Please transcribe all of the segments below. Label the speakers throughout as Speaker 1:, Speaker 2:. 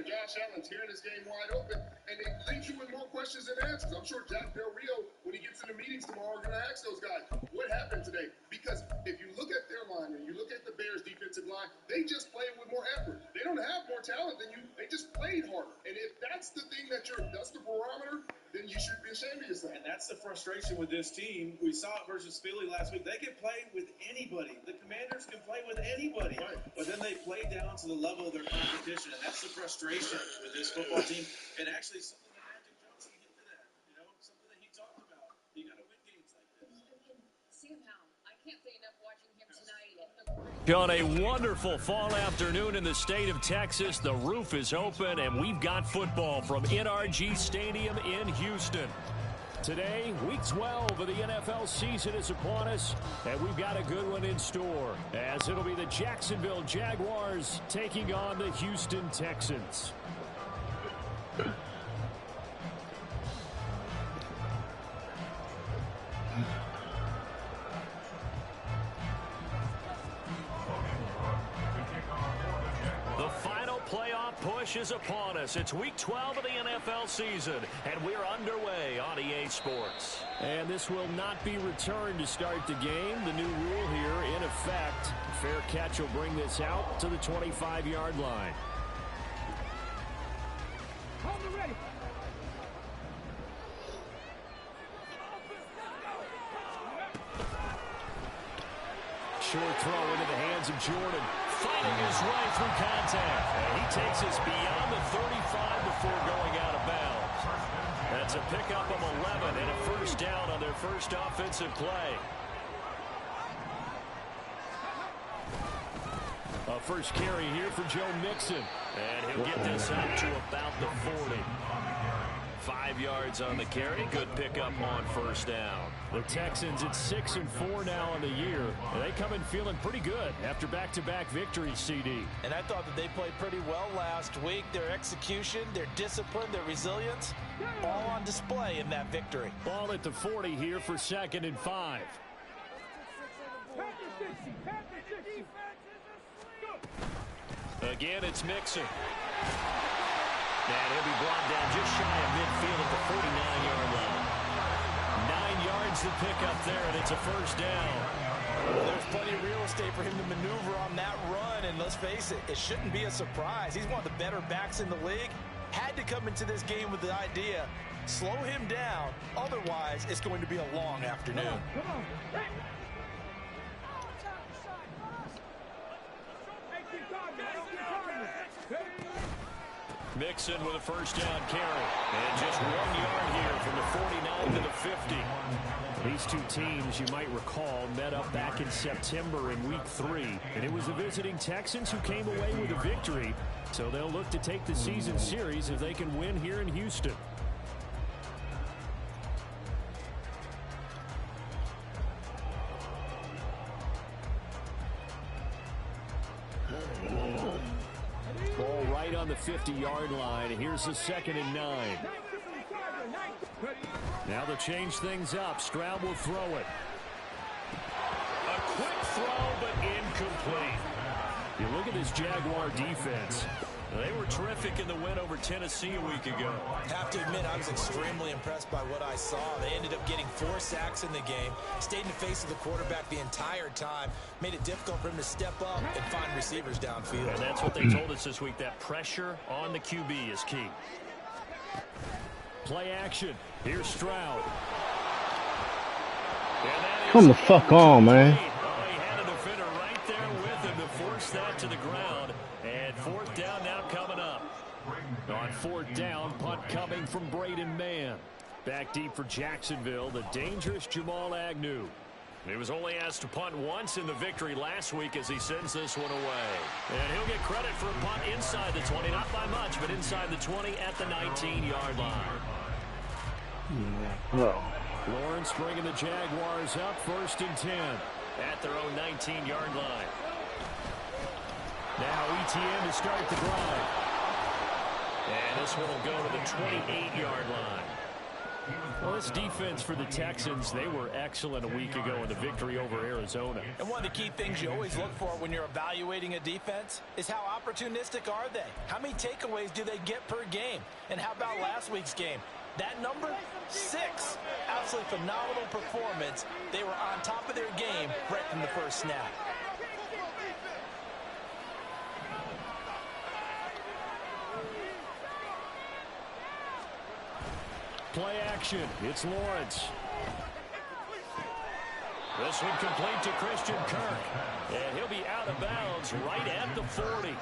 Speaker 1: Josh Allen tearing this game wide open, and it leaves you with more questions than answers. I'm sure Jack Del Rio, when he gets in the meetings tomorrow, are going to ask those guys, what happened today? Because if you look at their line and you look at the Bears' defensive line, they just played with more effort. They don't have more talent than you. They just played harder. And if that's the thing that's the barometer, then you should be ashamed of yourself.
Speaker 2: And that's the frustration with this team. We saw it versus Philly last week. They can play with anybody. The Commanders can play with anybody.
Speaker 1: Right.
Speaker 2: But then they play down to the level of their competition. And that's the frustration with this football team. And actually something that Magic Johnson hinted at, something that he talked about. You got to win games like this.
Speaker 3: See him now. I can't say enough watching him tonight.
Speaker 4: On a wonderful fall afternoon in the state of Texas, the roof is open and we've got football from NRG Stadium in Houston. Today, week 12 of the NFL season is upon us, and we've got a good one in store, as it'll be the Jacksonville Jaguars taking on the Houston Texans. Push is upon us. It's week 12 of the NFL season, and we're underway on EA Sports. And this will not be returned to start the game. The new rule here in effect. Fair catch will bring this out to the 25-yard line. Short throw into the hands of Jordan. Fighting his way through contact. And he takes us beyond the 35 before going out of bounds. That's a pickup of 11 and a first down on their first offensive play. A first carry here for Joe Mixon. And he'll get this up to about the 40. 5 yards on the carry. Good pickup on first down. The Texans at 6-4 now on the year. And they come in feeling pretty good after back-to-back victories, CD.
Speaker 5: And I thought that they played pretty well last week. Their execution, their discipline, their resilience, all on display in that victory.
Speaker 4: Ball at the 40 here for 2nd and 5. Again, it's Mixon. And he'll be brought down just shy of midfield at the 49-yard line. 9 yards to pick up there, and it's a first down.
Speaker 5: There's plenty of real estate for him to maneuver on that run, and let's face it, it shouldn't be a surprise. He's one of the better backs in the league. Had to come into this game with the idea, slow him down, otherwise it's going to be a long afternoon.
Speaker 6: Come on. Hey.
Speaker 4: Mixon with a first down carry. And just 1 yard here from the 49 to the 50. These two teams, you might recall, met up back in September in week 3. And it was the visiting Texans who came away with a victory. So they'll look to take the season series if they can win here in Houston. Ball right on the 50-yard line. Here's the 2nd and 9. Now they'll change things up. Stroud will throw it. A quick throw, but incomplete. You look at this Jaguar defense. They were terrific in the win over Tennessee a week ago.
Speaker 5: Have to admit, I was extremely impressed by what I saw. They ended up getting 4 sacks in the game, stayed in the face of the quarterback the entire time, made it difficult for him to step up and find receivers downfield.
Speaker 4: And that's what they told us this week, that pressure on the QB is key. Play action. Here's Stroud.
Speaker 7: Come the fuck on, man.
Speaker 4: Oh, he had a defender right there with him to force that to the ground. And 4th down now coming up. On 4th down, punt coming from Braden Mann. Back deep for Jacksonville, the dangerous Jamal Agnew. He was only asked to punt once in the victory last week as he sends this one away. And he'll get credit for a punt inside the 20, not by much, but inside the 20 at the 19-yard line.
Speaker 7: Well.
Speaker 4: Lawrence bringing the Jaguars up 1st and 10 at their own 19-yard line. Now ETN to start the drive. And this one will go to the 28-yard line. Well, this defense for the Texans, they were excellent a week ago in the victory over Arizona.
Speaker 5: And one of the key things you always look for when you're evaluating a defense is how opportunistic are they? How many takeaways do they get per game? And how about last week's game? That number, 6. Absolutely phenomenal performance. They were on top of their game right from the first snap.
Speaker 4: Play action. It's Lawrence. This one complete to Christian Kirk. And he'll be out of bounds right at the 40.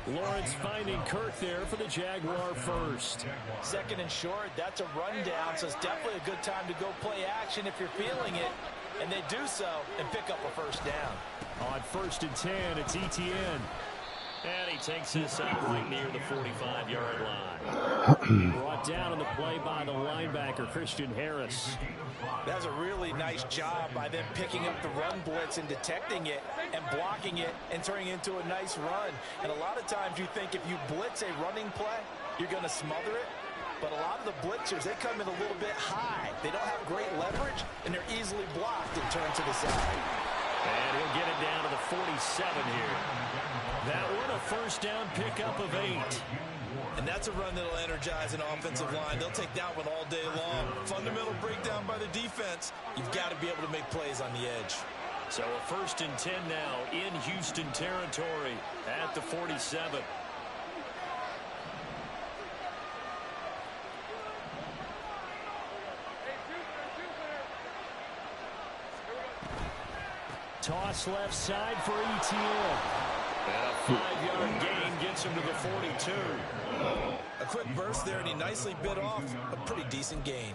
Speaker 4: Lawrence finding Kirk there for the Jaguar first.
Speaker 5: Second and short, that's a rundown, so it's definitely a good time to go play action if you're feeling it. And they do so and pick up a first down.
Speaker 4: On 1st and 10, it's Etienne. And he takes this out right near the 45-yard line. Brought down on the play by the linebacker, Christian Harris.
Speaker 5: That's a really nice job by them picking up the run blitz and detecting it and blocking it and turning it into a nice run. And a lot of times you think if you blitz a running play, you're going to smother it. But a lot of the blitzers, they come in a little bit high. They don't have great leverage, and they're easily blocked and turned to the side.
Speaker 4: And he'll get it down to the 47 here. That one a first down pickup of 8.
Speaker 5: And that's a run that'll energize an offensive line. They'll take that one all day long. Fundamental breakdown by the defense. You've got to be able to make plays on the edge.
Speaker 4: So a 1st and 10 now in Houston territory at the 47. Toss left side for Etienne. And a 5-yard gain gets him to the 42.
Speaker 5: A quick burst there, and he nicely bit off a pretty decent gain.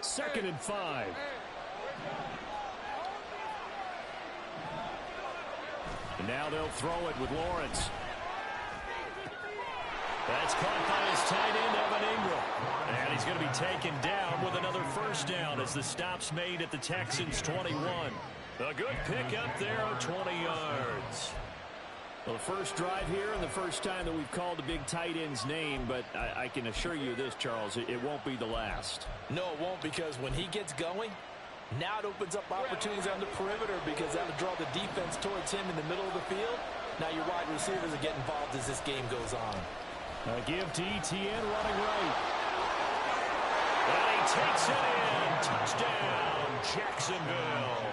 Speaker 4: Second and 5. And now they'll throw it with Lawrence. That's caught by his tight end, Evan Ingram. And he's going to be taken down with another first down as the stop's made at the Texans' 21. A good pickup there of 20 yards. Well, the first drive here and the first time that we've called the big tight end's name, but I can assure you this, Charles, it won't be the last.
Speaker 5: No, it won't, because when he gets going, now it opens up opportunities on the perimeter because that'll draw the defense towards him in the middle of the field. Now your wide receivers will get involved as this game goes on.
Speaker 4: A give to Etienne running right. And he takes it in. Touchdown, Jacksonville.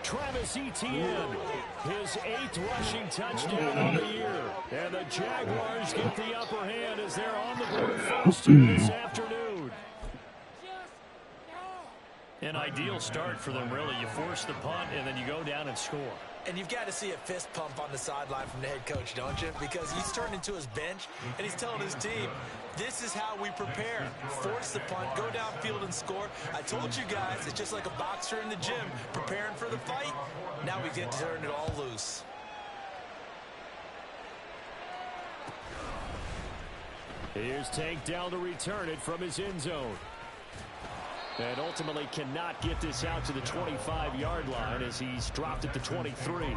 Speaker 4: Travis Etienne, his 8th rushing touchdown of the year. And the Jaguars get the upper hand as they're on the board first this afternoon. An ideal start for them, really. You force the punt, and then you go down and score.
Speaker 5: And you've got to see a fist pump on the sideline from the head coach, don't you? Because he's turned into his bench, and he's telling his team, this is how we prepare. Force the punt, go downfield and score. I told you guys, it's just like a boxer in the gym, preparing for the fight. Now we get to turn it all loose.
Speaker 4: Here's Tank down to return it from his end zone. And ultimately cannot get this out to the 25-yard line as he's dropped at the 23.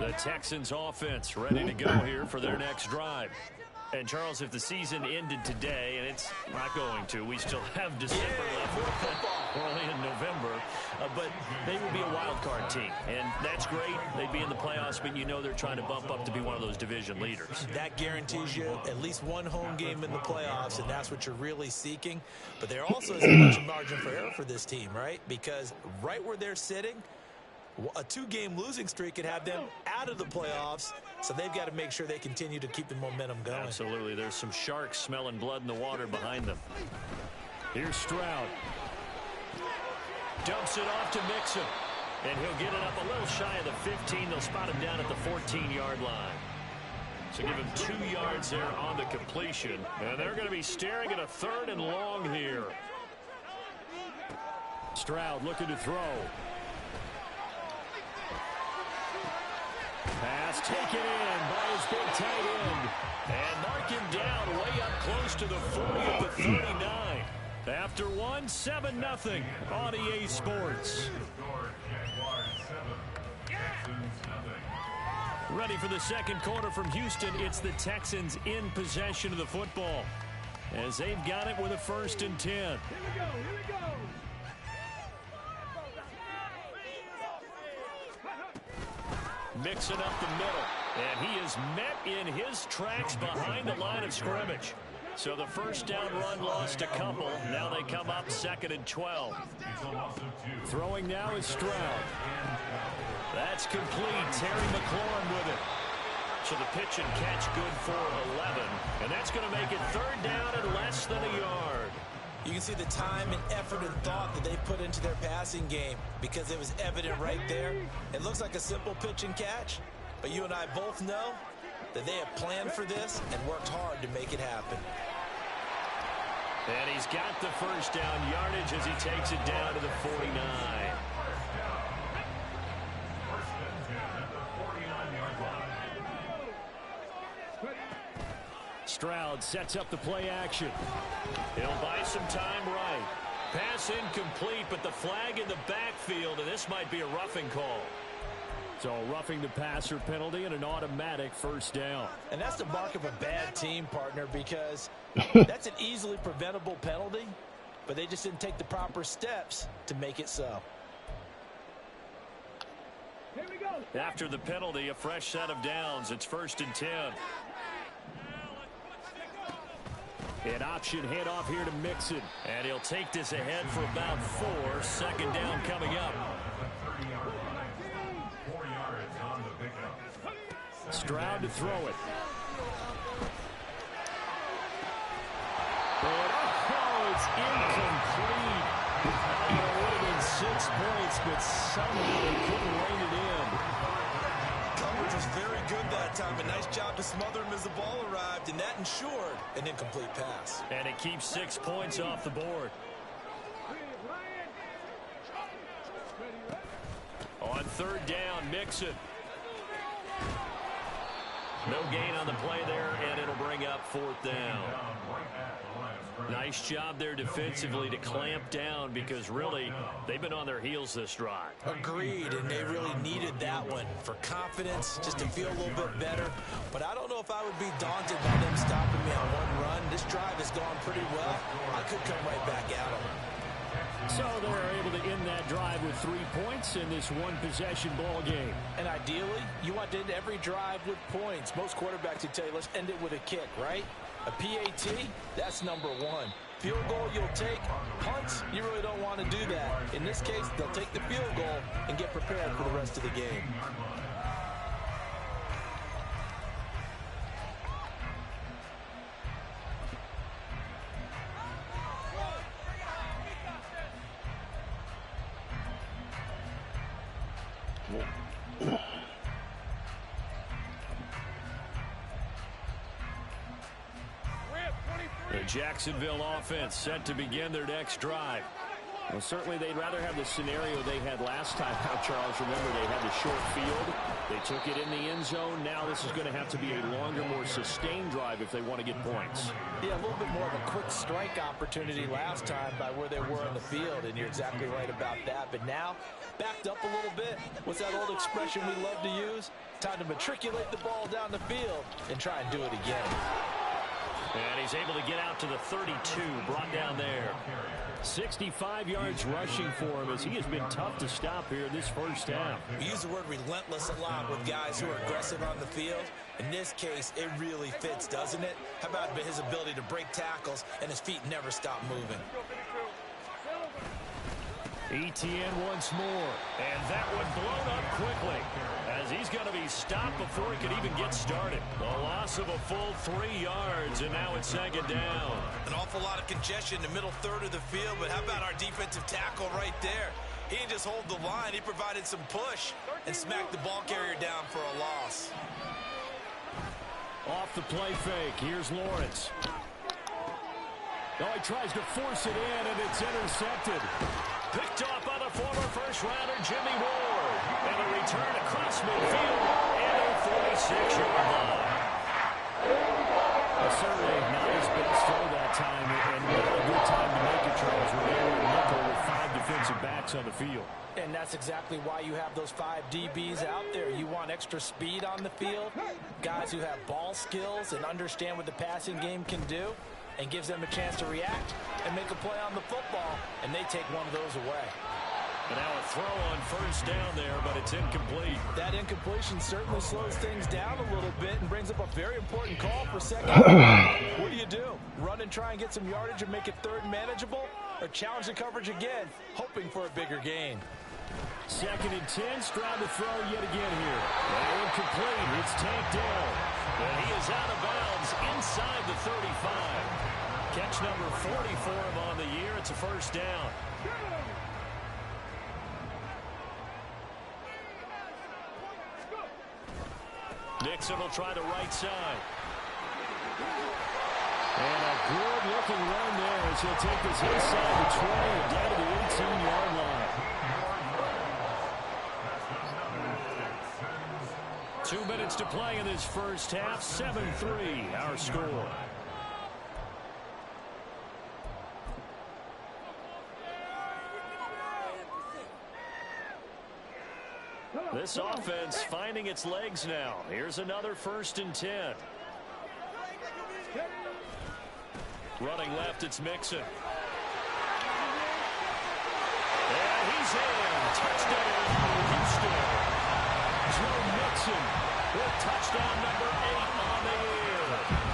Speaker 4: The Texans offense ready to go here for their next drive. And, Charles, if the season ended today, and it's not going to, we still have December left, early in November, but they will be a wild card team. And that's great. They'd be in the playoffs, but you know they're trying to bump up to be one of those division leaders.
Speaker 5: That guarantees you at least one home game in the playoffs, and that's what you're really seeking. But there also is a bunch of margin for error for this team, right? Because right where they're sitting, a 2-game losing streak could have them out of the playoffs, so they've got to make sure they continue to keep the momentum going.
Speaker 4: Absolutely. There's some sharks smelling blood in the water behind them. Here's Stroud. Dumps it off to Mixon, and he'll get it up a little shy of the 15. They'll spot him down at the 14-yard line. So give him 2 yards there on the completion, and they're going to be staring at a 3rd and long here. Stroud looking to throw. Pass taken in by his big tight end. And mark him down way up close to the 40 at the 39. After one, 7-0 on EA Sports. Ready for the second quarter from Houston. It's the Texans in possession of the football as they've got it with a 1st and 10.
Speaker 6: Here we go.
Speaker 4: Mixing up the middle, and he is met in his tracks behind the line of scrimmage. So the first down run lost a couple. Now they come up 2nd and 12. Throwing now is Stroud. That's complete. Terry McLaurin with it. So the pitch and catch good for 11. And that's going to make it 3rd down and less than a yard.
Speaker 5: You can see the time and effort and thought that they put into their passing game because it was evident right there. It looks like a simple pitch and catch, but you and I both know that they have planned for this and worked hard to make it happen.
Speaker 4: And he's got the first down yardage as he takes it down to the 49. Stroud sets up the play action. He'll buy some time right. Pass incomplete, but the flag in the backfield, and this might be a roughing call. So roughing the passer penalty and an automatic first down.
Speaker 5: And that's the mark of a bad team, partner, because that's an easily preventable penalty, but they just didn't take the proper steps to make it so.
Speaker 6: Here we go.
Speaker 4: After the penalty, a fresh set of downs. It's 1st and 10. An option handoff here to Mixon. And he'll take this ahead for about 4. 2nd down coming up. Stroud to throw it. It's incomplete. It would have been 6 points, but somehow they couldn't rein it in.
Speaker 5: Coverage was very good that time. A nice job to smother him as the ball arrived, and that ensured an incomplete pass.
Speaker 4: And it keeps 6 points off the board. On 3rd down, Mixon. No gain on the play there, and it'll bring up 4th down. Nice job there defensively to clamp down because really they've been on their heels this drive.
Speaker 5: Agreed, and they really needed that one for confidence, just to feel a little bit better. But I don't know if I would be daunted by them stopping me on one run. This drive has gone pretty well. I could come right back at them.
Speaker 4: So they're able to end that drive with 3 points in this one-possession ball game.
Speaker 5: And ideally, you want to end every drive with points. Most quarterbacks would tell you, let's end it with a kick, right? A PAT, that's number 1. Field goal you'll take. Punts, you really don't want to do that. In this case, they'll take the field goal and get prepared for the rest of the game.
Speaker 4: The Jacksonville offense set to begin their next drive. Well, certainly they'd rather have the scenario they had last time out, Charles. Remember, they had the short field. They took it in the end zone. Now this is going to have to be a longer, more sustained drive if they want to get points.
Speaker 5: Yeah, a little bit more of a quick strike opportunity last time by where they were on the field, and you're exactly right about that. But now, backed up a little bit. What's that old expression we love to use? Time to matriculate the ball down the field and try and do it again.
Speaker 4: And he's able to get out to the 32, brought down there. 65 yards rushing for him as he has been tough to stop here in this first half.
Speaker 5: We use the word relentless a lot with guys who are aggressive on the field. In this case, it really fits, doesn't it? How about his ability to break tackles and his feet never stop moving?
Speaker 4: ETN once more, and that one blown up quickly as he's going to be stopped before he could even get started. A loss of a full 3 yards, and now it's 2nd down.
Speaker 5: An awful lot of congestion in the middle third of the field, but how about our defensive tackle right there? He didn't just hold the line, he provided some push and smacked the ball carrier down for a loss.
Speaker 4: Off the play fake, here's Lawrence. Oh, he tries to force it in, and it's intercepted. Picked off by the former first-rounder Jimmy Ward. And a return across midfield and a 46-yard line. Certainly not his best throw that time, and not a good time to make it, Charles, when they were in nickel with 5 defensive backs on the field.
Speaker 5: And that's exactly why you have those 5 DBs out there. You want extra speed on the field, guys who have ball skills and understand what the passing game can do, and gives them a chance to react and make a play on the football, and they take one of those away.
Speaker 4: And now a throw on first down there, but it's incomplete.
Speaker 5: That incompletion certainly slows things down a little bit and brings up a very important call for second. What do? Run and try and get some yardage and make it third manageable, or challenge the coverage again, hoping for a bigger gain?
Speaker 4: 2nd and 10, Stroud to throw yet again here. And incomplete. It's tanked down. And he is out of bounds inside the 35. Catch number 40 for him on the year. It's a first down. Nixon will try the right side. And a good-looking run there as he'll take this inside the 20 and down to the 18-yard line. 2 minutes to play in this first half. 7-3, our score. This offense finding its legs now. Here's another 1st and 10. Running left, it's Mixon. And he's in. Touchdown, Houston. Joe Mixon with touchdown number 8 on the year.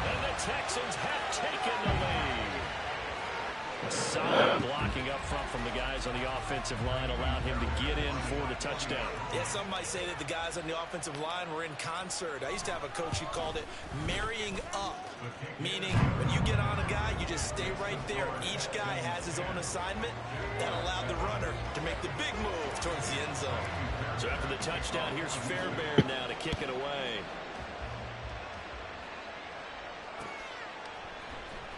Speaker 4: And the Texans have taken the lead. Solid blocking up front from the guys on the offensive line allowed him to get in for the touchdown.
Speaker 5: Yeah, some might say that the guys on the offensive line were in concert. I used to have a coach who called it marrying up, meaning when you get on a guy, you just stay right there. Each guy has his own assignment. That allowed the runner to make the big move towards the end zone.
Speaker 4: So after the touchdown, here's Fairbairn now to kick it away.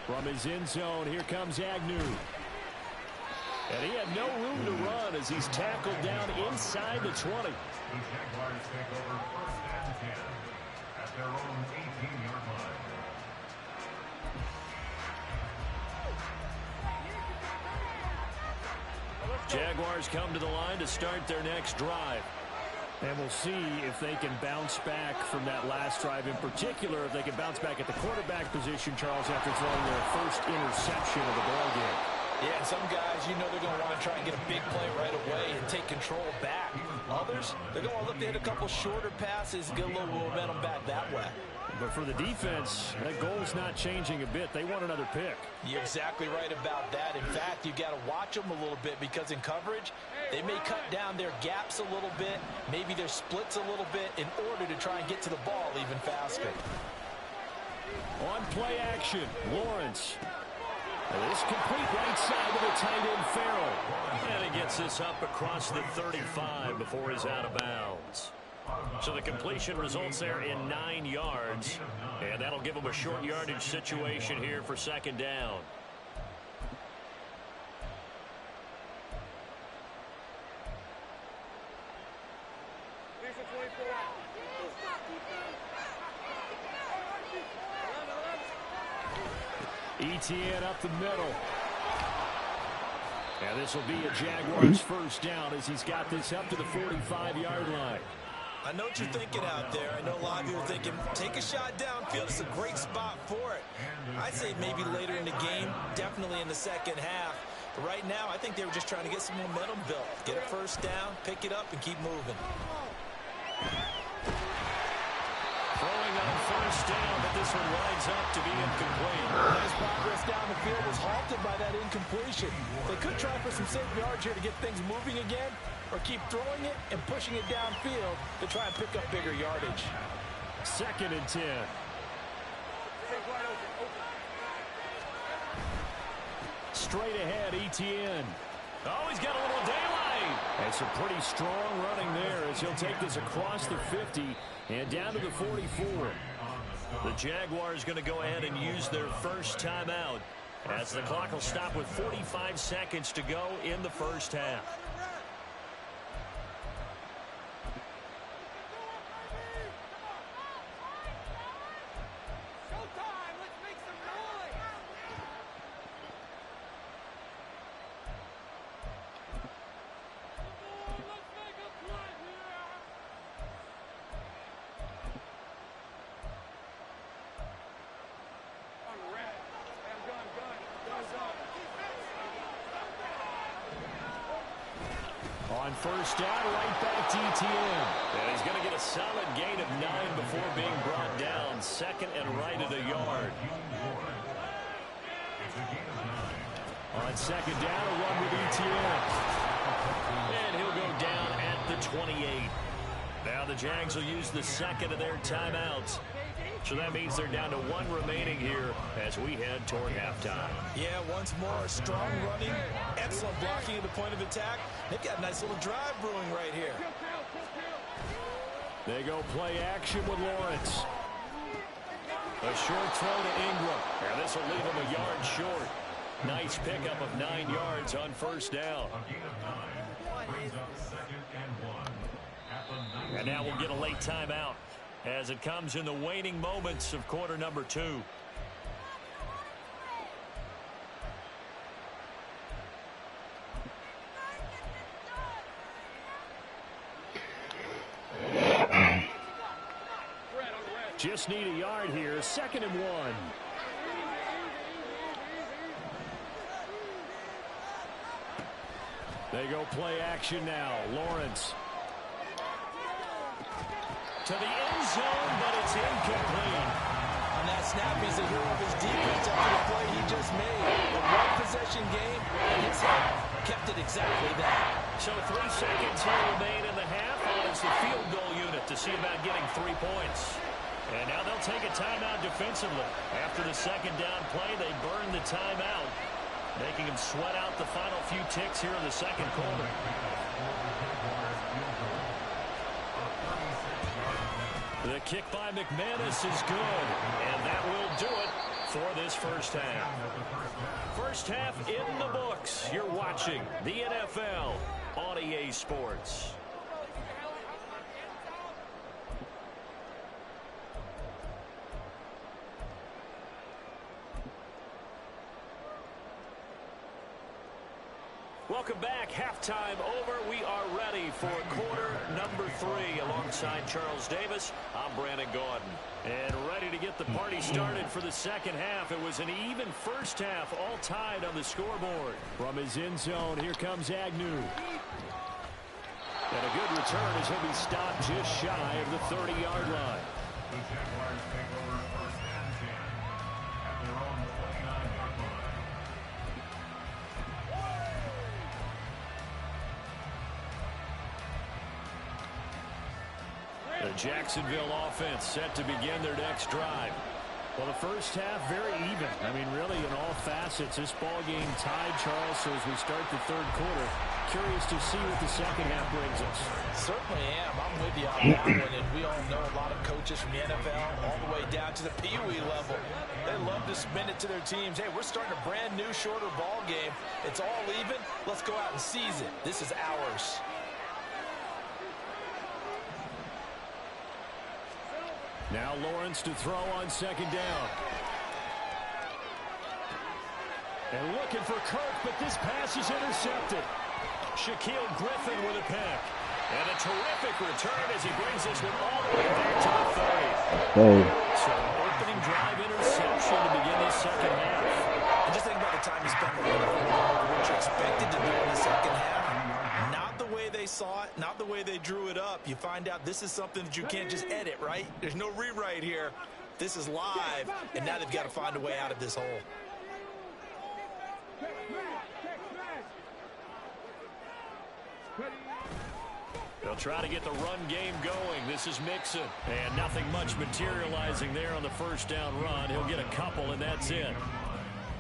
Speaker 4: From his end zone, here comes Agnew. And he had no room to run as he's tackled down inside the 20.
Speaker 8: The Jaguars take over 1st and 10 at their own 18-yard line.
Speaker 4: Jaguars come to the line to start their next drive. And we'll see if they can bounce back from that last drive. In particular, if they can bounce back at the quarterback position, Charles, after throwing their first interception of the ballgame.
Speaker 5: Yeah, and some guys, you know they're going to want to try and get a big play right away and take control back. Others, they're going to look to hit a couple shorter passes, get a little momentum back that way.
Speaker 4: But for the defense, that goal's not changing a bit. They want another pick.
Speaker 5: You're exactly right about that. In fact, you got to watch them a little bit because in coverage, they may cut down their gaps a little bit, maybe their splits a little bit in order to try and get to the ball even faster.
Speaker 4: On play action, Lawrence. This complete right side to the tight end, Farrell. And he gets this up across the 35 before he's out of bounds. So the completion results there in 9 yards. And that'll give him a short yardage situation here for 2nd down. Etienne up the middle. And this will be a Jaguars first down as he's got this up to the 45-yard line.
Speaker 5: I know what you're thinking out there. I know a lot of you are thinking, take a shot downfield. It's a great spot for it. I'd say maybe later in the game, definitely in the second half. But right now, I think they were just trying to get some momentum built. Get a first down, pick it up, and keep moving.
Speaker 4: Throwing on first down, but this one winds up to be incomplete.
Speaker 5: Nice progress down the field was halted by that incompletion. They could try for some safe yards here to get things moving again, or keep throwing it and pushing it downfield to try and pick up bigger yardage.
Speaker 4: 2nd and 10. Straight ahead, Etienne. Oh, he's got a little daylight. And some pretty strong running there as he'll take this across the 50 and down to the 44. The Jaguars going to go ahead and use their first timeout as the clock will stop with 45 seconds to go in the first half. On first down, right back to ETN. And he's going to get a solid gain of 9 before being brought down. Second and right at a yard. On second down, a run with ETN. And he'll go down at the 28. Now the Jags will use the second of their timeouts. So that means they're down to 1 remaining here as we head toward halftime.
Speaker 5: Yeah, once more, strong running, excellent blocking at the point of attack. They've got a nice little drive brewing right here.
Speaker 4: They go play action with Lawrence. A short throw to Ingram. And this will leave him a yard short. Nice pickup of 9 yards on first down. And now we'll get a late timeout as it comes in the waning moments of quarter number 2. Just need a yard here. 2nd and 1. They go play action now. Lawrence. To the end zone, but it's incomplete.
Speaker 5: On that snap, he's the hero of his defense after the play he just made. A one-possession game, and his head kept it exactly that.
Speaker 4: So 3 seconds here remain in the half. It's the field goal unit to see about getting 3 points. And now they'll take a timeout defensively. After the second down play, they burn the timeout, making them sweat out the final few ticks here in the second quarter. The kick by McManus is good, and that will do it for this first half. First half in the books. You're watching the NFL on EA Sports. Welcome back. Halftime over. We are ready for quarter number 3. Alongside Charles Davis, I'm Brandon Gordon. And ready to get the party started for the second half. It was an even first half, all tied on the scoreboard. From his end zone, here comes Agnew. And a good return as he'll be stopped just shy of the 30-yard line.
Speaker 8: The Jaguars take over first and 10 at their own 29-yard line.
Speaker 4: The Jacksonville offense set to begin their next drive. Well, the first half very even. I mean, really in all facets. This ball game tied, Charles, so as we start the third quarter, curious to see what the second half brings us.
Speaker 5: Certainly am. I'm with you on that one. And we all know a lot of coaches from the NFL all the way down to the Pee-wee level. They love to spin it to their teams. Hey, we're starting a brand new, shorter ball game. It's all even. Let's go out and seize it. This is ours.
Speaker 4: Now Lawrence to throw on second down. And looking for Kirk, but this pass is intercepted. Shaquille Griffin with a pick. And a terrific return as he brings this one all the way back to the 30. So an opening drive interception to begin this second half.
Speaker 5: And just think about the time he spent on what you expected to do in the second half. Not the way they saw it, not the way they drew it up. You find out this is something that you can't just edit, right? There's no rewrite here. This is live, and now they've got to find a way out of this hole.
Speaker 4: They'll try to get the run game going. This is Mixon. And nothing much materializing there on the first down run. He'll get a couple, and that's it.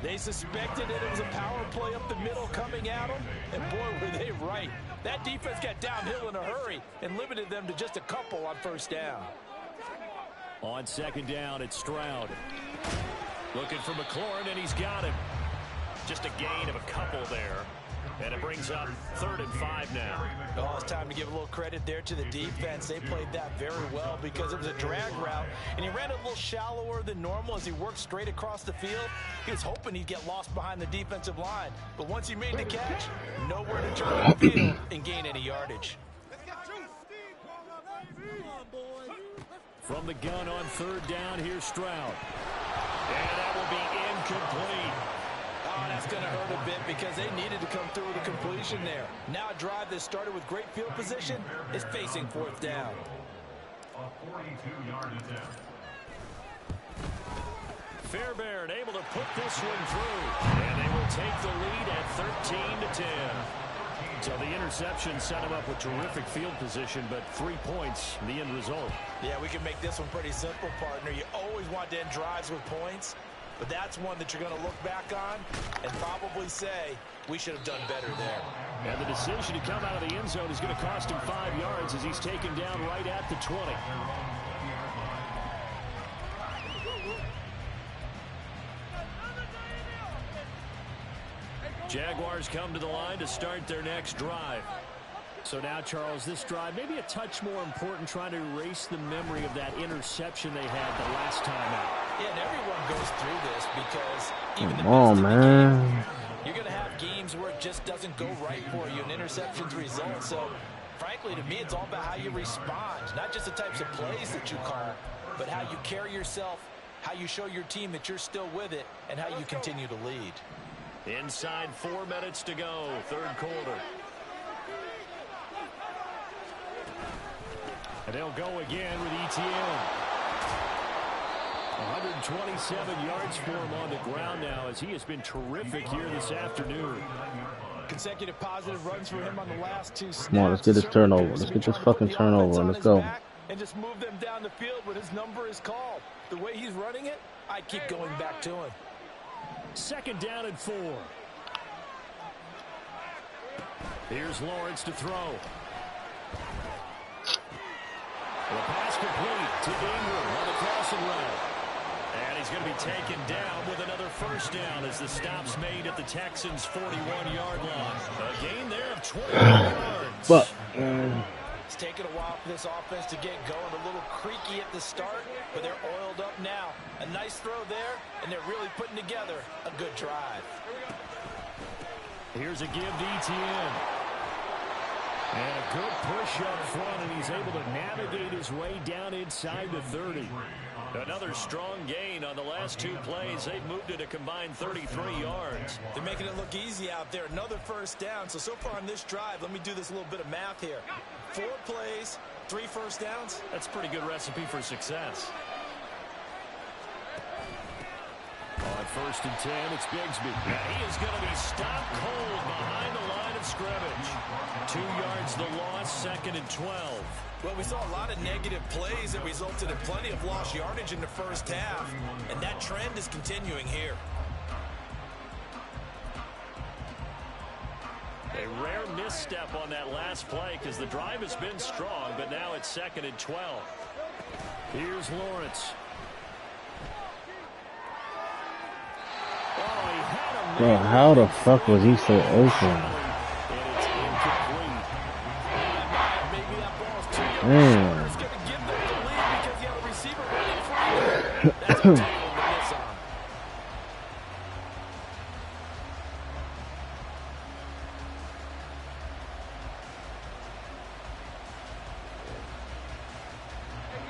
Speaker 5: They suspected that it was a power play up the middle coming at them, and boy, were they right. That defense got downhill in a hurry and limited them to just a couple on first down.
Speaker 4: On second down, it's Stroud. Looking for McLaurin, and he's got him. Just a gain of a couple there. And it brings up 3rd and 5 now.
Speaker 5: Oh, it's time to give a little credit there to the defense. They played that very well because it was a drag route, and he ran it a little shallower than normal as he worked straight across the field. He was hoping he'd get lost behind the defensive line, but once he made the catch, nowhere to turn the field and gain any yardage.
Speaker 4: From the gun on 3rd down, here's Stroud. And that will be incomplete.
Speaker 5: Oh, that's going to hurt a bit because they needed to come through with a completion there. Now a drive that started with great field position is facing 4th down.
Speaker 8: A 42-yard attempt.
Speaker 4: Fairbairn able to put this one through. And they will take the lead at 13-10. So the interception set him up with terrific field position, but 3 points, the end result.
Speaker 5: Yeah, we can make this one pretty simple, partner. You always want to end drives with points, but that's one that you're going to look back on and probably say, we should have done better there.
Speaker 4: And the decision to come out of the end zone is going to cost him 5 yards as he's taken down right at the 20. Jaguars come to the line to start their next drive. So now, Charles, this drive maybe a touch more important, trying to erase the memory of that interception they had the last time out.
Speaker 5: Yeah, and everyone goes through this because even
Speaker 7: Come on, man.
Speaker 5: You're going to have games where it just doesn't go right for you, and interceptions result. So, frankly, to me, it's all about how you respond, not just the types of plays that you call, but how you carry yourself, how you show your team that you're still with it, and how you continue to lead.
Speaker 4: Inside 4 minutes to go, 3rd quarter. And they'll go again with ETN. 127 yards for him on the ground now as he has been terrific here this afternoon.
Speaker 5: Consecutive positive runs for him on the last 2 snaps.
Speaker 7: Come on, let's get this turnover. Let's get this fucking turnover and let's go.
Speaker 5: And just move them down the field when his number is called. The way he's running it, I'd keep going back to him.
Speaker 4: 2nd down and 4. Here's Lawrence to throw. The pass complete to Ingram on the crossing route. And he's going to be taken down with another 1st down as the stop's made at the Texans' 41-yard line. A gain there of 21 yards.
Speaker 7: Fuck.
Speaker 5: It's taken a while for this offense to get going. A little creaky at the start, but they're oiled up now. A nice throw there, and they're really putting together a good drive.
Speaker 4: Here's a give to ETN. And a good push up front, and he's able to navigate his way down inside the 30. Another strong gain on the last 2 plays. They've moved it a combined 33 yards.
Speaker 5: They're making it look easy out there. Another 1st down. So far on this drive, let me do this little bit of math here. 4 plays, 3 1st downs.
Speaker 4: That's a pretty good recipe for success. On 1st and 10, it's Bigsby. And he is going to be stopped cold behind the line of scrimmage. 2 yards the loss, 2nd and 12.
Speaker 5: Well, we saw a lot of negative plays that resulted in plenty of lost yardage in the 1st half, and that trend is continuing here.
Speaker 4: A rare misstep on that last play because the drive has been strong, but now it's 2nd and 12. Here's Lawrence. Oh, he had him.
Speaker 7: Bro, how the fuck was he so open? Damn.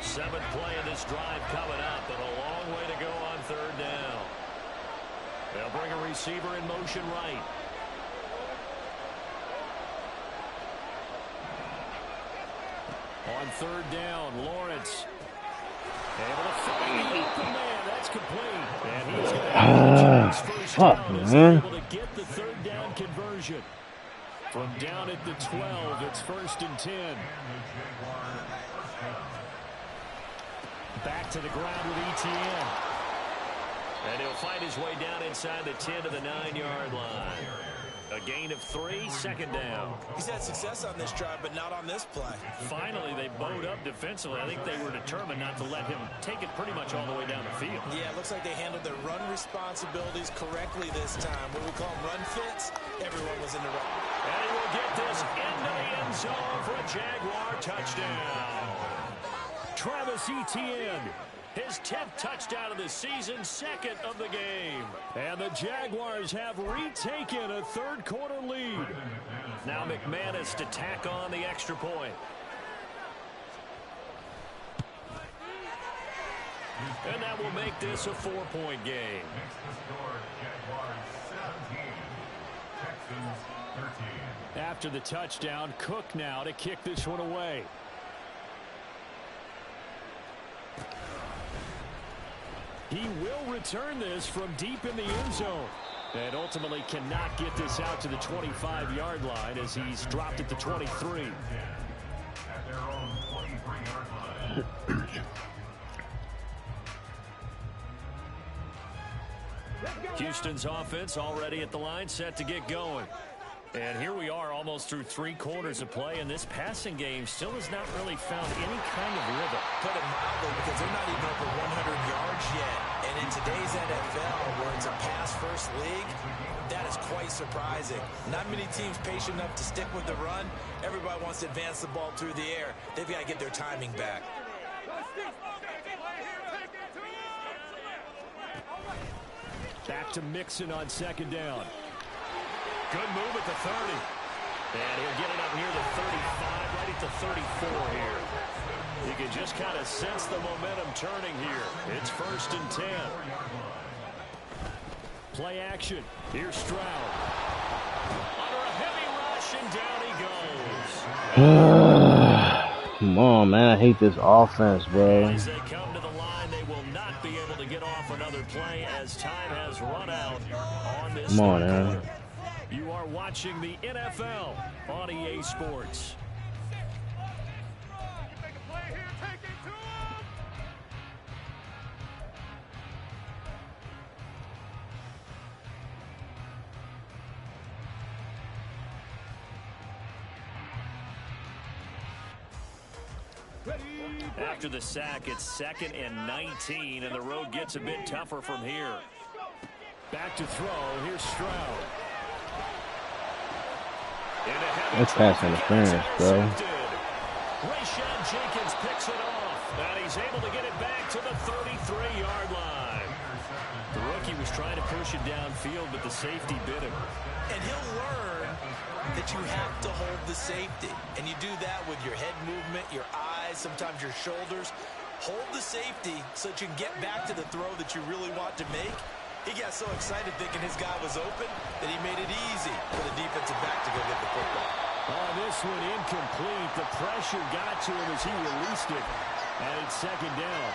Speaker 4: Seventh play of this drive coming up, and a long way to go on 3rd down. They'll bring a receiver in motion right. On 3rd down, Lawrence able to find the open man. That's complete. And he's going to have his first down as they're able to get the 3rd down conversion. From down at the 12, it's 1st and 10. Back to the ground with ETN. And he'll find his way down inside the 10 to the 9-yard line. A gain of 3, 2nd down.
Speaker 5: He's had success on this drive, but not on this play.
Speaker 4: Finally, they bowed up defensively. I think they were determined not to let him take it pretty much all the way down the field.
Speaker 5: Yeah, it looks like they handled their run responsibilities correctly this time. What we call them run fits, everyone was in the run.
Speaker 4: And he will get this into the end zone for a Jaguar touchdown. Travis Etienne, his 10th touchdown of the season, 2nd of the game. And the Jaguars have retaken a 3rd quarter lead. Now McManus to tack on the extra point. And that will make this a 4-point game. after the touchdown. Cook now to kick this one away. He will return this from deep in the end zone. And ultimately cannot get this out to the 25-yard line as he's dropped at the 23.
Speaker 8: At their own 23-yard line.
Speaker 4: Houston's offense already at the line, set to get going. And here we are almost through 3 quarters of play, and this passing game still has not really found any kind of rhythm.
Speaker 5: Put it mildly, because they're not even over 100 yards yet. And in today's NFL, where it's a pass-first league, that is quite surprising. Not many teams patient enough to stick with the run. Everybody wants to advance the ball through the air. They've got to get their timing back.
Speaker 4: Back to Mixon on second down. Good move at the 30. And he'll get it up near the 35, right at the 34 here. You can just kind of sense the momentum turning here. It's 1st and 10. Play action. Here's Stroud. Under a heavy rush, and down he goes.
Speaker 7: Come on, man. I hate this offense, bro.
Speaker 4: As they come to the line, they will not be able to get off another play as time has run out on this.
Speaker 7: Come on, man.
Speaker 4: You are watching the NFL on EA Sports. After the sack, it's 2nd and 19, and the road gets a bit tougher from here. Back to throw. Here's Stroud.
Speaker 7: That's pass interference, bro.
Speaker 4: Rayshad Jenkins picks it off, and he's able to get it back to the 33-yard line. The rookie was trying to push it downfield, but the safety bit him.
Speaker 5: And he'll learn that you have to hold the safety. And you do that with your head movement, your eyes, sometimes your shoulders. Hold the safety so that you can get back to the throw that you really want to make. He got so excited thinking his guy was open that he made it easy for the defensive back to go get the football.
Speaker 4: Oh, this one incomplete. The pressure got to him as he released it. And it's 2nd down.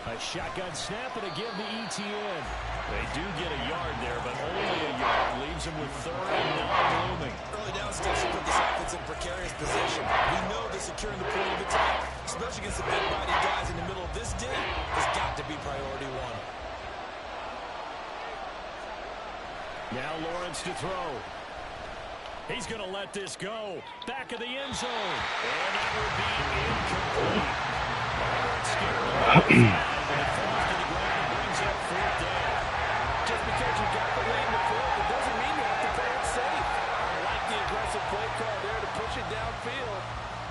Speaker 4: A shotgun snap and a give to ETN. They do get a yard there, but only a yard. Leaves them with 3rd and 9 looming.
Speaker 5: Early down steps put this offense in precarious position. We know that securing the point of attack, especially against the big-body guys in the middle of this day, has got to be priority 1.
Speaker 4: Now Lawrence to throw. He's going to let this go. Back of the end zone. And that would be incomplete. Brings up 4th down.
Speaker 6: Just because you got the lead in the field, it doesn't mean you have to play it safe. I like the aggressive play call there to push it downfield.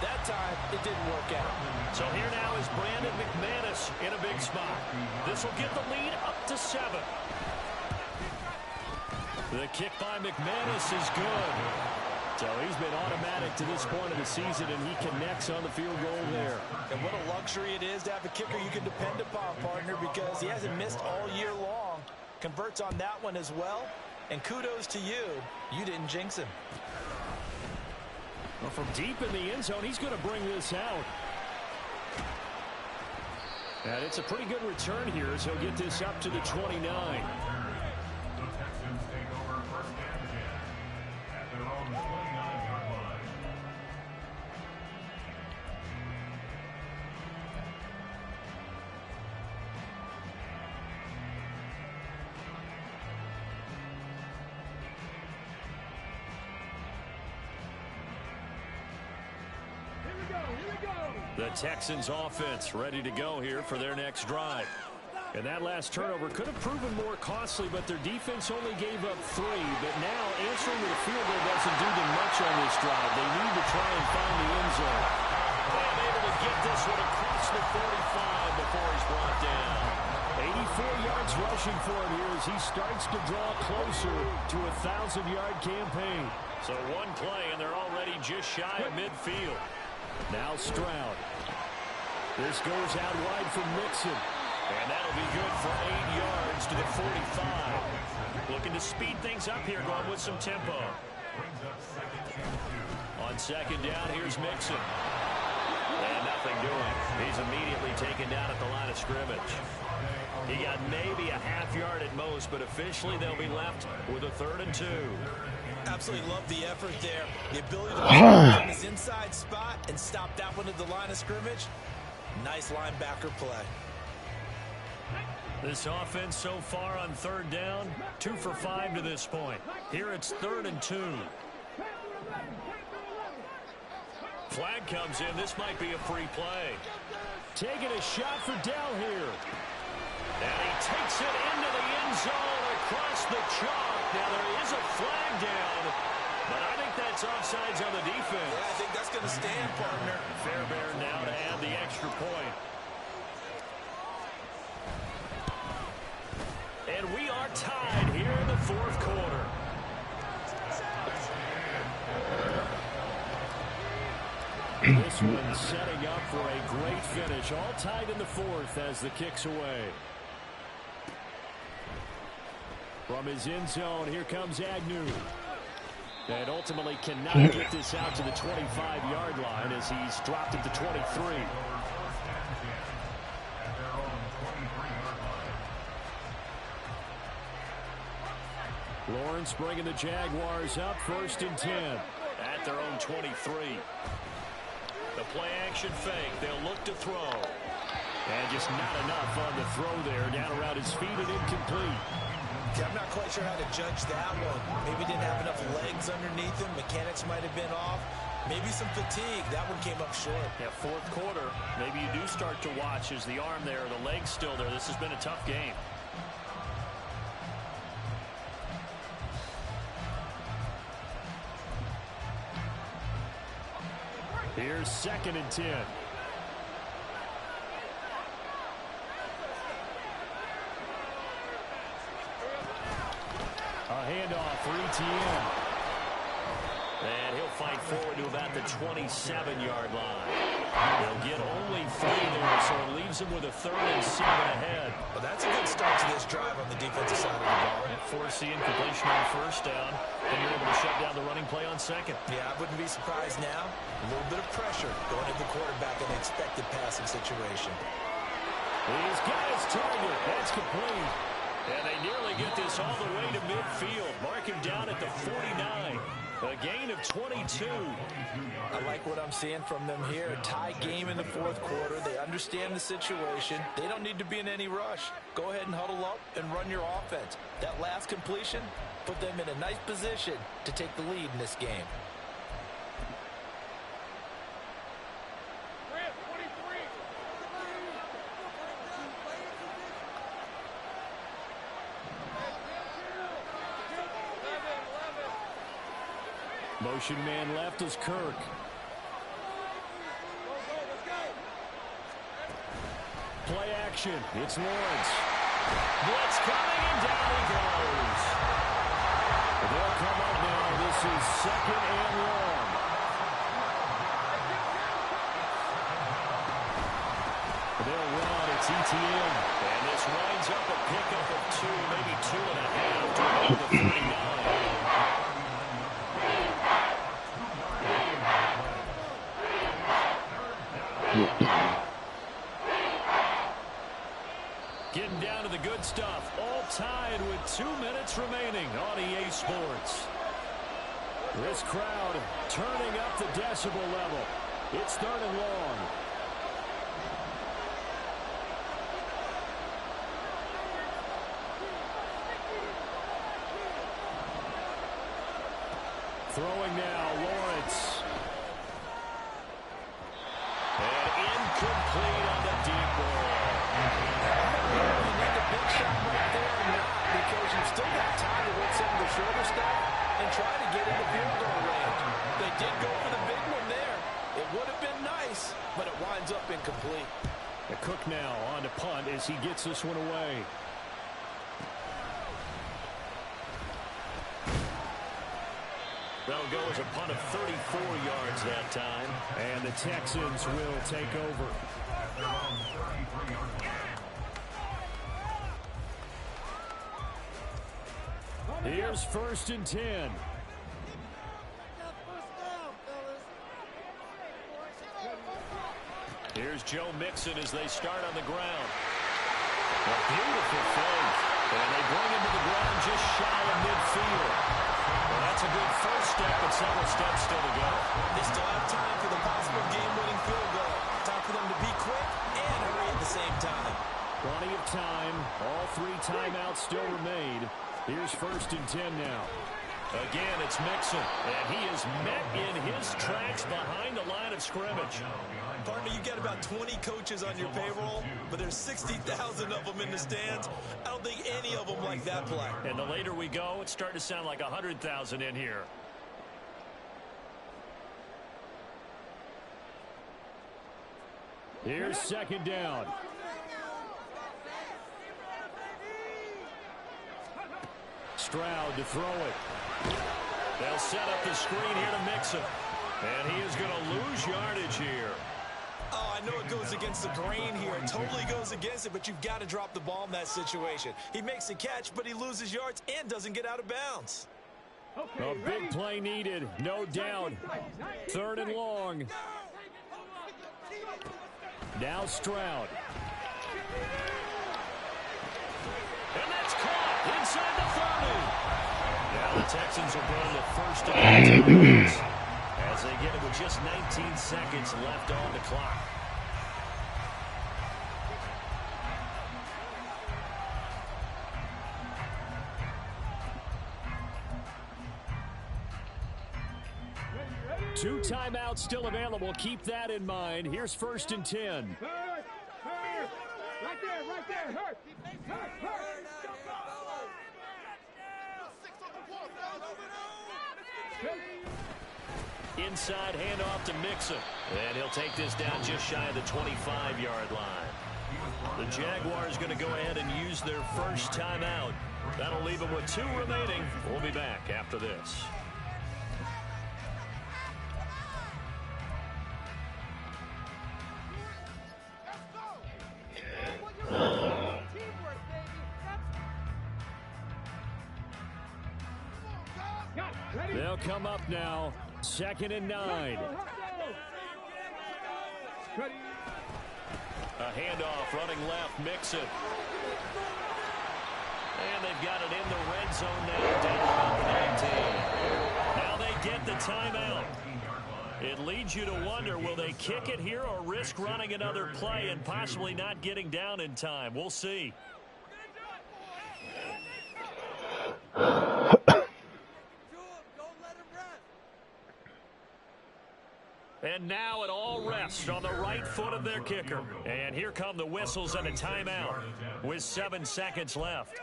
Speaker 6: That time, it didn't work out.
Speaker 4: So here now is Brandon McManus in a big spot. This will get the lead up to 7. The kick by McManus is good. So he's been automatic to this point of the season, and he connects on the field goal there.
Speaker 5: And what a luxury it is to have a kicker you can depend upon, partner, because he hasn't missed all year long. Converts on that one as well. And kudos to you. You didn't jinx him.
Speaker 4: Well, from deep in the end zone, he's going to bring this out. And it's a pretty good return here as he'll get this up to the 29.
Speaker 8: The Texans take over 1st and 10 at their own 29-yard line.
Speaker 4: The Texans offense ready to go here for their next drive. And that last turnover could have proven more costly, but their defense only gave up 3. But now answering the field goal doesn't do them much on this drive. They need to try and find the end zone. And able to get this one across the 45 before he's brought down. 84 yards rushing for him here as he starts to draw closer to a 1,000-yard campaign. So one play, and they're already just shy of midfield. Now Stroud. This goes out wide for Mixon. And that'll be good for 8 yards to the 45. Looking to speed things up here, going with some tempo. On second down, here's Mixon. And nothing doing. He's immediately taken down at the line of scrimmage. He got maybe a half yard at most, but officially they'll be left with a 3rd and 2.
Speaker 5: Absolutely love the effort there. The ability to from his inside spot and stop that one at the line of scrimmage. Nice linebacker play.
Speaker 4: This offense so far on 3rd down, 2 for 5 to this point. Here it's 3rd and 2. Flag comes in. This might be a free play. Taking a shot for Dell here. And he takes it into the end zone across the chalk. Now there is a flag down, but I think that's offsides on the defense.
Speaker 5: Yeah, I think that's going to stand, partner.
Speaker 4: Fairbairn now to add the extra point. And we are tied here in the 4th quarter. This one setting up for a great finish. All tied in the 4th as the kick's away. From his end zone, here comes Agnew. And ultimately cannot get this out to the 25-yard line as he's dropped it to 23. Lawrence bringing the Jaguars up 1st and 10 at their own 23. The play action fake. They'll look to throw. And just not enough on the throw there. Down around his feet and incomplete.
Speaker 5: I'm not quite sure how to judge that one. Maybe didn't have enough legs underneath him. Mechanics might have been off. Maybe some fatigue. That one came up short.
Speaker 4: Yeah, 4th quarter. Maybe you do start to watch as the arm there, the leg's still there. This has been a tough game. Here's 2nd and 10. A handoff for ETN. And he'll fight forward to about the 27-yard line. He'll get only 3 there, so it leaves him with a 3rd and 7 ahead.
Speaker 5: Well, that's a good start to this drive on the defensive side of the ball.
Speaker 4: And force the incompletion on 1st down, and you're able to shut down the running play on 2nd.
Speaker 5: Yeah, I wouldn't be surprised now. A little bit of pressure going at the quarterback in an expected passing situation.
Speaker 4: He's got his target. That's complete. And they nearly get this all the way to midfield. Mark him down at the 49. A gain of 22.
Speaker 5: I like what I'm seeing from them here. A tie game in the 4th quarter. They understand the situation. They don't need to be in any rush. Go ahead and huddle up and run your offense. That last completion put them in a nice position to take the lead in this game.
Speaker 4: Motion man left is Kirk. Play action. It's Lawrence. Blitz coming, and down he goes. They'll come up now. This is 2nd and long. They'll run. It's ETN. And this winds up a pickup of 2, maybe 2.5 to the 49. Getting down to the good stuff. All tied with 2 minutes remaining on EA Sports. This crowd turning up the decibel level. It's 3rd and long. Throwing now, Lawrence. And incomplete on the deep ball.
Speaker 6: You need a big shot right there and not, because you've still got time to hit some of the shorter stuff and try to get into field goal range. They did go for the big one there. It would have been nice, but it winds up incomplete.
Speaker 4: Cook now on to punt as he gets this one away. That'll go as a punt of 34 yards that time. And the Texans will take over.
Speaker 8: their own 33-yard line.
Speaker 4: Here's 1st and 10. Here's Joe Mixon as they start on the ground. A beautiful fake. And they bring him to the ground just shy of midfield. Well, that's a good first step, but several steps still to go.
Speaker 5: They still have time for the possible game-winning field goal. Time for them to be quick and hurry at the same time.
Speaker 4: Plenty of time. All 3 timeouts still remain. Here's 1st and 10 now. Again, it's Mixon, and he is met in his tracks behind the line of scrimmage.
Speaker 5: Partner, you got about 20 coaches on your payroll, but there's 60,000 of them in the stands. I don't think any of them like that play.
Speaker 4: And the later we go, it's starting to sound like 100,000 in here. Here's 2nd down. Stroud to throw it. They'll set up the screen here to Mixon. And he is going to lose yardage here.
Speaker 5: Oh, I know it goes against the grain here. It totally goes against it, but you've got to drop the ball in that situation. He makes a catch, but he loses yards and doesn't get out of bounds.
Speaker 4: A big play needed, no doubt. 3rd and long. Now Stroud. And that's caught inside the 30. Now the Texans are going to 1st and 10 as they get it with just 19 seconds left on the clock. Two timeouts still available. Keep that in mind. Here's 1st and 10.
Speaker 9: Right there, hurt.
Speaker 4: Inside handoff to Mixon. And he'll take this down just shy of the 25-yard line. The Jaguars going to go ahead and use their first timeout. That'll leave them with 2 remaining. We'll be back after this. They'll come up now. 2nd and 9. A handoff running left, Mixon. And they've got it in the red zone now, down about 19. Now they get the timeout. It leads you to wonder, will they kick it here or risk running another play and possibly not getting down in time? We'll see. And now it all rests on the right foot of their kicker. And here come the whistles and a timeout with 7 seconds left.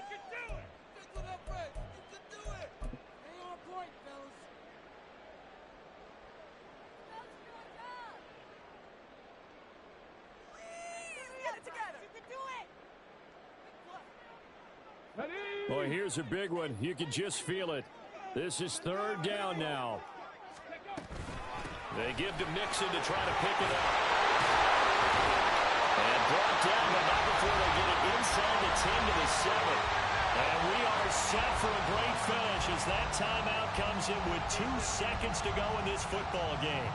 Speaker 4: Boy, here's a big one. You can just feel it. This is 3rd down now. They give to Mixon to try to pick it up. And brought down, but not before they get it inside the 10 to the 7. And we are set for a great finish as that timeout comes in with 2 seconds to go in this football game.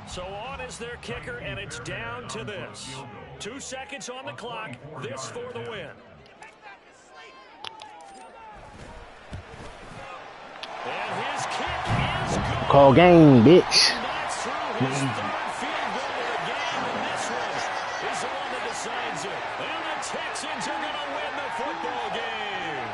Speaker 4: So on is their kicker, and it's down to this. 2 seconds on the clock. This for the win. And his kick is good.
Speaker 7: Call game, bitch.
Speaker 4: And that's through his 3rd field goal of the game, and this one is the one that decides it. And the Texans are going to win the football game.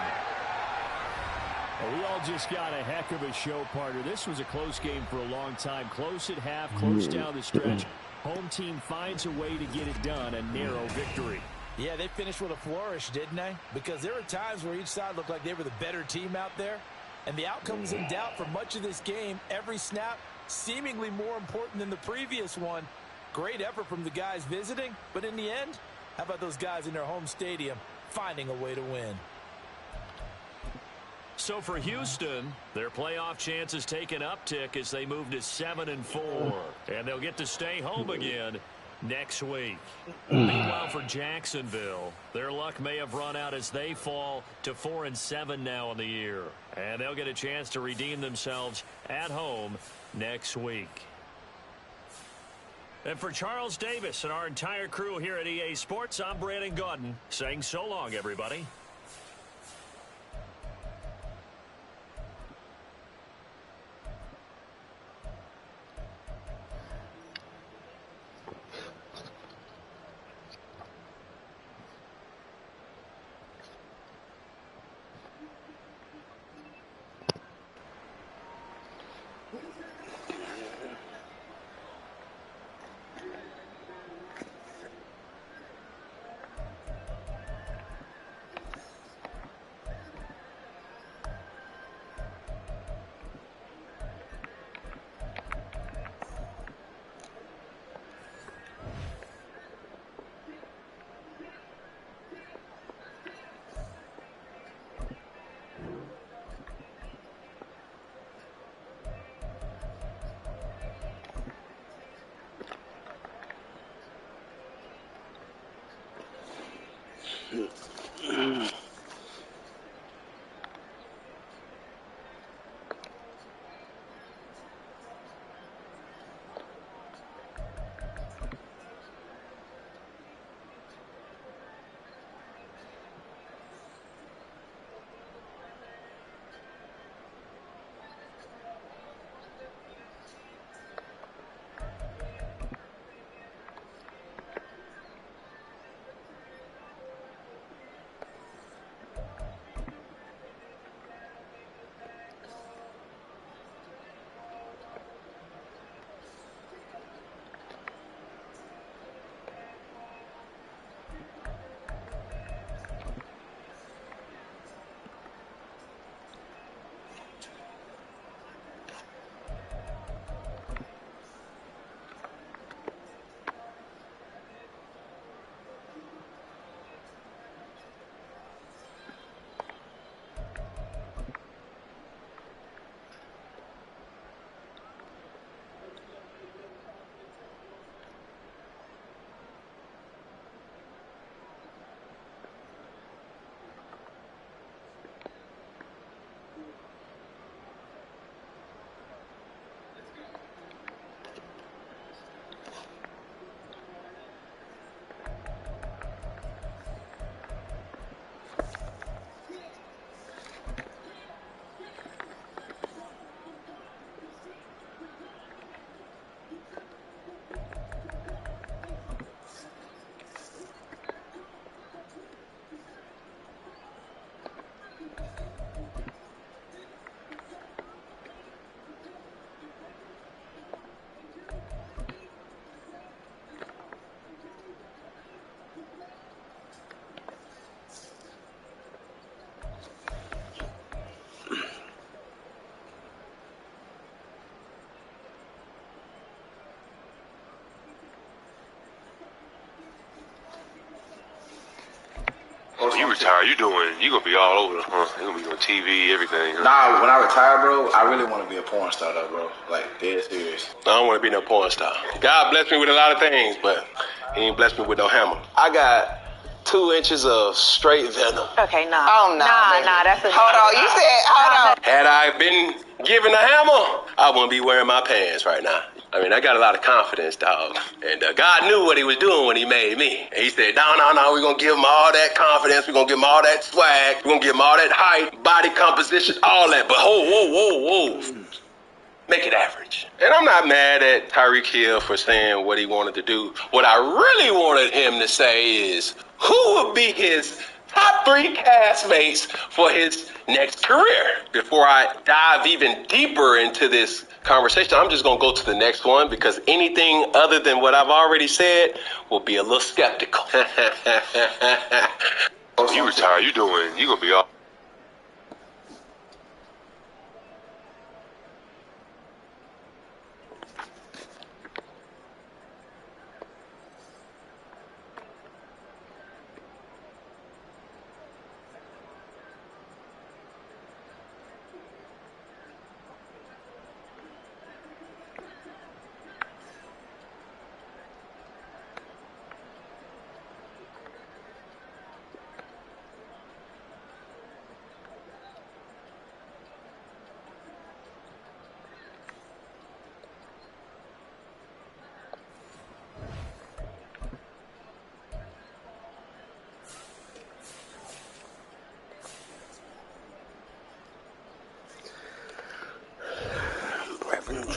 Speaker 4: Well, we all just got a heck of a show, partner. This was a close game for a long time. Close at half, close down the stretch. Home team finds a way to get it done, a narrow victory.
Speaker 5: Yeah, they finished with a flourish, didn't they? Because there were times where each side looked like they were the better team out there. And the outcome was in doubt for much of this game. Every snap seemingly more important than the previous one. Great effort from the guys visiting. But in the end, how about those guys in their home stadium finding a way to win?
Speaker 4: So for Houston, their playoff chances take an uptick as they move to 7-4. And they'll get to stay home again next week. Meanwhile, for Jacksonville, their luck may have run out as they fall to 4-7 now in the year. And they'll get a chance to redeem themselves at home next week. And for Charles Davis and our entire crew here at EA Sports, I'm Brandon Gaudin saying so long, everybody.
Speaker 10: Oh, you retire, you gonna be all over, huh? You gonna be on TV, everything, huh?
Speaker 11: Nah, when I retire, bro, I really want to be a porn star, though, bro. Like, dead serious.
Speaker 10: I don't want to be no porn star. God blessed me with a lot of things, but he ain't blessed me with no hammer. I got 2 inches of straight venom.
Speaker 12: Okay, nah. Oh, no. Nah, that's a... Hold on, you said, hold on.
Speaker 10: Had I been given a hammer, I wouldn't be wearing my pants right now. I mean, I got a lot of confidence, dog. And God knew what he was doing when he made me. And he said, no, we're going to give him all that confidence. We're going to give him all that swag. We're going to give him all that height, body composition, all that. But whoa. Make it average. And I'm not mad at Tyreek Hill for saying what he wanted to do. What I really wanted him to say is, who would be his top 3 castmates for his next career? Before I dive even deeper into this conversation, I'm just going to go to the next one because anything other than what I've already said will be a little skeptical. You retire, you going to be all...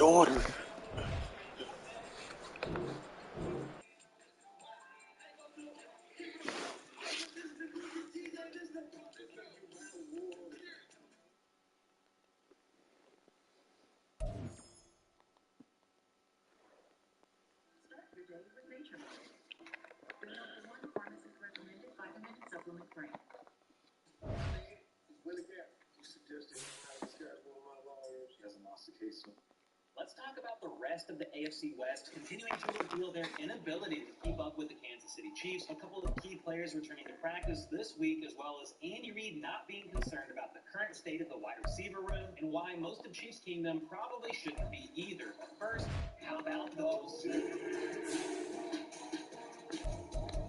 Speaker 7: Jordan.
Speaker 13: Let's talk about the rest of the AFC West continuing to reveal their inability to keep up with the Kansas City Chiefs. A couple of key players returning to practice this week, as well as Andy Reid not being concerned about the current state of the wide receiver room and why most of Chiefs Kingdom probably shouldn't be either. But first, how about those?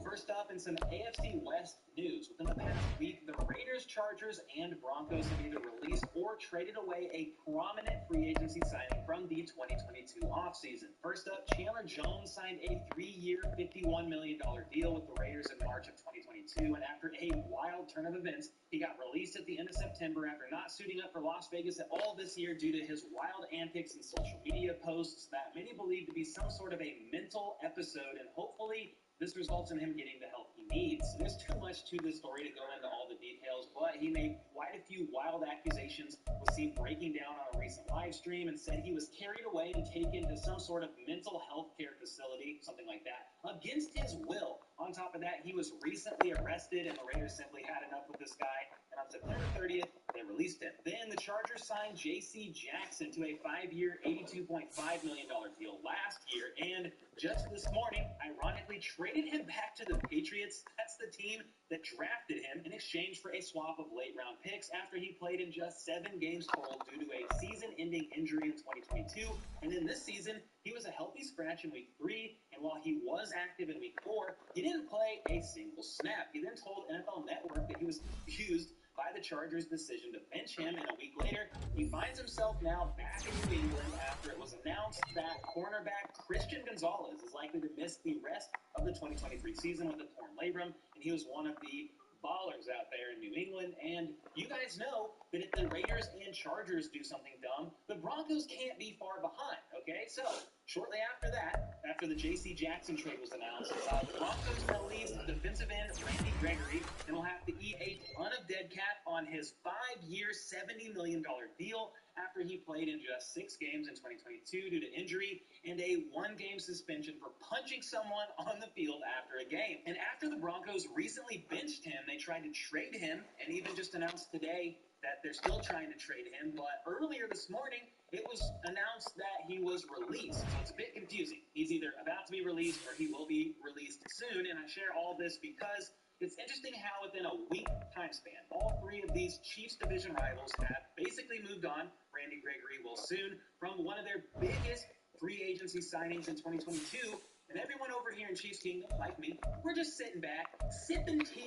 Speaker 13: First up, in some AFC West news, within the past week, the Raiders, Chargers, and Broncos have either released or traded away a prominent free agency signing from the 2022 offseason. First up, Chandler Jones signed a 3-year, $51 million deal with the Raiders in March of 2022, and after a wild turn of events, he got released at the end of September after not suiting up for Las Vegas at all this year due to his wild antics and social media posts that many believe to be some sort of a mental episode, and hopefully this results in him getting the help he needs. There's too much to this story to go into all the details, but he made quite a few wild accusations, was seen breaking down on a recent live stream, and said he was carried away and taken to some sort of mental health care facility, something like that, against his will. On top of that, he was recently arrested, and the Raiders simply had enough with this guy, and on September 30th, they released him. Then the Chargers signed J.C. Jackson to a 5-year, $82.5 million deal last year, and just this morning, ironically, traded him back to the Patriots. That's the team that drafted him in exchange for a swap of late-round picks after he played in just 7 games total due to a season-ending injury in 2022. And in this season, he was a healthy scratch in Week 3, and while he was active in Week 4, he didn't play a single snap. He then told NFL Network that he was confused by the Chargers' decision to bench him, and a week later, he finds himself now back in New England after it was announced that cornerback Christian Gonzalez is likely to miss the rest of the 2023 season with a torn labrum, and he was one of the ballers out there in New England. And you guys know that if the Raiders and Chargers do something dumb, the Broncos can't be far behind, okay? So, shortly after that, after the J.C. Jackson trade was announced, the Broncos released defensive end Randy Gregory, and will have to eat a ton of dead cap on his 5-year, $70 million deal after he played in just 6 games in 2022 due to injury and a 1-game suspension for punching someone on the field after a game. And after the Broncos recently benched him, they tried to trade him, and even just announced today that they're still trying to trade him. But earlier this morning, it was announced that he was released. So it's a bit confusing. He's either about to be released or he will be released soon. And I share all this because it's interesting how within a week time span, all 3 of these Chiefs division rivals have basically moved on. Randy Gregory will soon, from one of their biggest free agency signings in 2022. And everyone over here in Chiefs Kingdom, like me, we're just sitting back, sipping tea,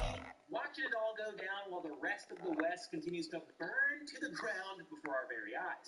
Speaker 13: watching it all go down while the rest of the West continues to burn to the ground before our very eyes.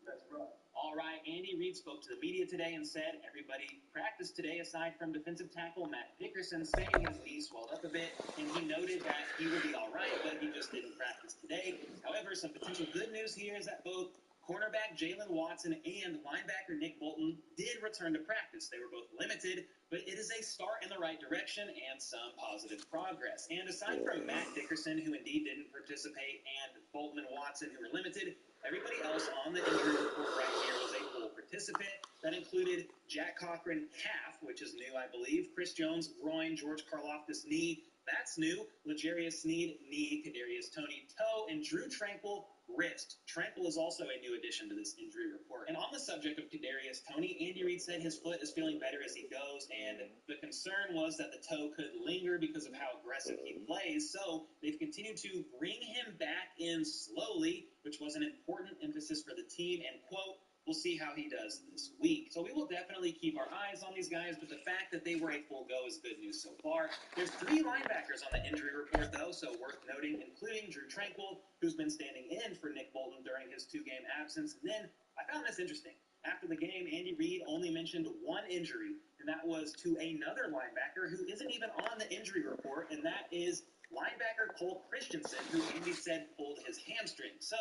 Speaker 13: That's right. All right, Andy Reid spoke to the media today and said everybody practiced today aside from defensive tackle Matt Dickerson, saying his knee swelled up a bit, and he noted that he will be all right, but he just didn't practice today. However, some potential good news here is that both cornerback Jalen Watson and linebacker Nick Bolton did return to practice. They were both limited, but it is a start in the right direction and some positive progress. And aside from Matt Dickerson, who indeed didn't participate, and Bolton and Watson, who were limited, everybody else on the injury report right here was a full participant. That included Jack Cochran, calf, which is new, I believe, Chris Jones, groin, George Karlaftis, knee, that's new, L'Jarius Sneed, knee, Kadarius Toney, toe, and Drew Tranquil, wrist. Tranquil is also a new addition to this injury report. And on the subject of Kadarius Toney, Andy Reid said his foot is feeling better as he goes, and the concern was that the toe could linger because of how aggressive he plays, so they've continued to bring him back in slowly, which was an important emphasis for the team, and quote, we'll see how he does this week. So we will definitely keep our eyes on these guys, but the fact that they were a full go is good news so far. There's 3 linebackers on the injury report, though, so worth noting, including Drew Tranquil, who's been standing in for Nick Bolton during his 2-game absence. And then I found this interesting. After the game, Andy Reid only mentioned 1 injury, and and that was to another linebacker who isn't even on the injury report, and that is linebacker Cole Christensen, who Andy said pulled his hamstring. So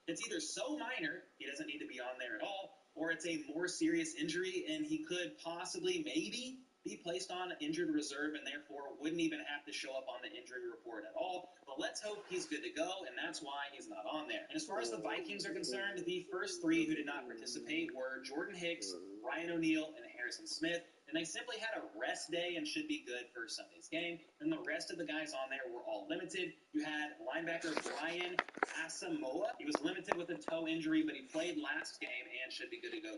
Speaker 13: it's either so minor, he doesn't need to be on there at all, or it's a more serious injury, and he could possibly, maybe, be placed on injured reserve and therefore wouldn't even have to show up on the injury report at all. But let's hope he's good to go, and that's why he's not on there. And as far as the Vikings are concerned, the first three who did not participate were Jordan Hicks, Ryan O'Neal, and Harrison Smith. And they simply had a rest day and should be good for Sunday's game. And the rest of the guys on there were all limited. You had linebacker Brian Asamoah. He was limited with a toe injury, but he played last game and should be good to go